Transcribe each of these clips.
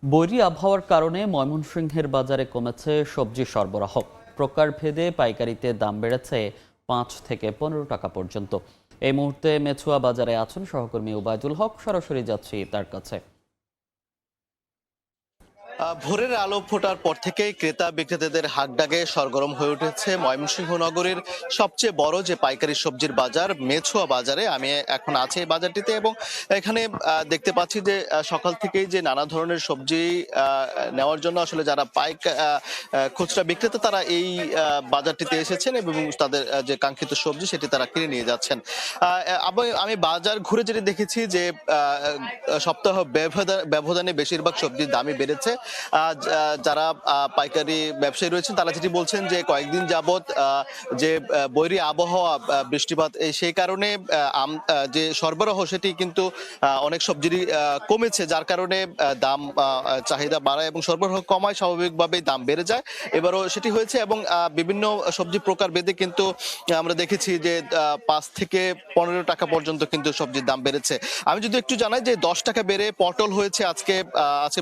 বৈরী আবহাওয়ার কারণে ময়মনসিংহের বাজারে কমেছে সবজি সরবরাহ। প্রকারভেদে পাইকারিতে দাম বেড়েছে ৫ থেকে ১৫ টাকা পর্যন্ত। এই মুহূর্তে মেছুয়া বাজারে আছেন সহকর্মী ওবায়দুল হক, সরাসরি যাচ্ছি তার কাছে। ভোরের আলো ফোটার পর থেকেই ক্রেতা বিক্রেতাদের হাকডাকে সরগরম হয়ে উঠেছে ময়মনসিংহ নগরীর সবচেয়ে বড় যে পাইকারি সবজির বাজার মেছুয়া বাজারে। আমি এখন আছি এই বাজারটিতে এবং এখানে দেখতে পাচ্ছি যে সকাল থেকেই যে নানা ধরনের সবজি নেওয়ার জন্য আসলে যারা খুচরা বিক্রেতা তারা এই বাজারটিতে এসেছেন এবং তাদের যে কাঙ্ক্ষিত সবজি সেটি তারা কিনে নিয়ে যাচ্ছেন। আমি বাজার ঘুরে যেটি দেখেছি যে সপ্তাহ ব্যবধানে বেশিরভাগ সবজির দামই বেড়েছে। যারা পাইকারি ব্যবসায়ী রয়েছেন তারা যেটি বলছেন যে কয়েকদিন যাবত যে বৈরী আবহাওয়া, বৃষ্টিপাত সেই কারণে যে সরবরাহ সেটি কিন্তু অনেক সবজিরই কমেছে, যার কারণে দাম চাহিদা বাড়ায় এবং সরবরাহ কমায়, স্বাভাবিকভাবেই দাম বেড়ে যায়। এবারও সেটি হয়েছে এবং বিভিন্ন সবজি প্রকার ভেদে কিন্তু আমরা দেখেছি যে ৫ থেকে ১৫ টাকা পর্যন্ত কিন্তু সবজির দাম বেড়েছে। আমি যদি একটু জানাই যে ১০ টাকা বেড়ে পটল হয়েছে আজকে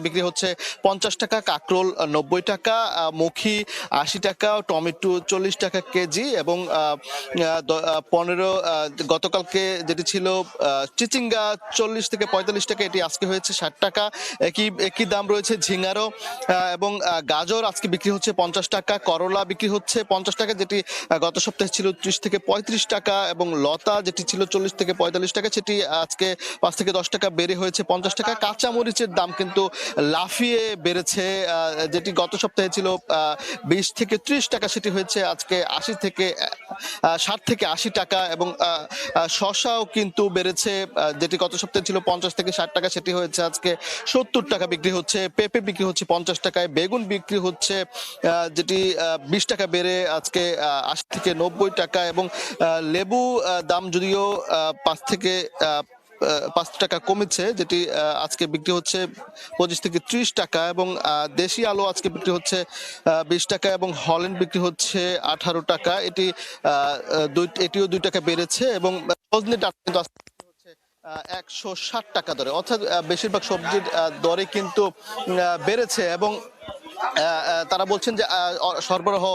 বিক্রি হচ্ছে ৫০ টাকা, কাঁকরোল ৯০ টাকা, মুখি ৮০ টাকা, টমেটো ৪০ টাকা কেজি এবং ১৫ গতকালকে যেটি ছিল চিচিঙ্গা ৪০ থেকে ৪৫ টাকা, এটি আজকে হয়েছে ৬০ টাকা। একই দাম রয়েছে ঝিঙ্গারও এবং গাজর আজকে বিক্রি হচ্ছে ৫০ টাকা, করলা বিক্রি হচ্ছে ৫০ টাকা, যেটি গত সপ্তাহে ছিল ৩০ থেকে ৩৫ টাকা এবং লতা যেটি ছিল ৪০ থেকে ৪৫ টাকা সেটি আজকে ৫ থেকে ১০ টাকা বেড়ে হয়েছে ৫০ টাকা। কাঁচা মরিচের দাম কিন্তু লাফিয়ে বেড়েছে, যেটি গত সপ্তাহে ছিল ২০ থেকে ৩০ টাকা সেটি হয়েছে আজকে ৬০ থেকে ৮০ টাকা এবং শসাও কিন্তু বেড়েছে, যেটি গত সপ্তাহে ছিল ৫০ থেকে ৬০ টাকা সেটি হয়েছে আজকে ৭০ টাকা বিক্রি হচ্ছে। পেঁপে বিক্রি হচ্ছে ৫০ টাকায়, বেগুন বিক্রি হচ্ছে যেটি ২০ টাকা বেড়ে আজকে ৮০ থেকে ৯০ টাকা এবং লেবু দাম যদিও ৫ টাকা কমেছে, যেটি আজকে বিক্রি হচ্ছে ২৫ থেকে ৩০ টাকা এবং দেশি আলু আজকে বিক্রি হচ্ছে ২০ টাকা এবং হল্যান্ড বিক্রি হচ্ছে ১৮ টাকা, এটিও ২ টাকা বেড়েছে এবং সজনে ডাঁটা কিন্তু ১৬০ টাকা দরে, অর্থাৎ বেশিরভাগ সবজির দরে কিন্তু বেড়েছে এবং তারা বলছেন যে সরবরাহ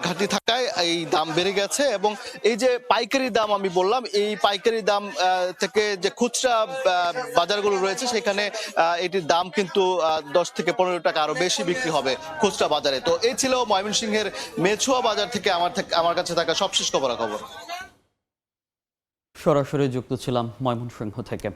ঘাটতি থাকায় এই দাম বেড়ে গেছে এবং এই যে পাইকারি দাম আমি বললাম, এই পাইকারি দাম থেকে যে খুচরা বাজারগুলো রয়েছে সেখানে এটির দাম কিন্তু ১০ থেকে ১৫ টাকা আরো বেশি বিক্রি হবে খুচরা বাজারে। তো এই ছিল ময়মনসিংহের মেছুয়া বাজার থেকে আমার কাছে থাকা সবশেষ খবরাখবর। সরাসরি যুক্ত ছিলাম ময়মনসিংহ থেকে।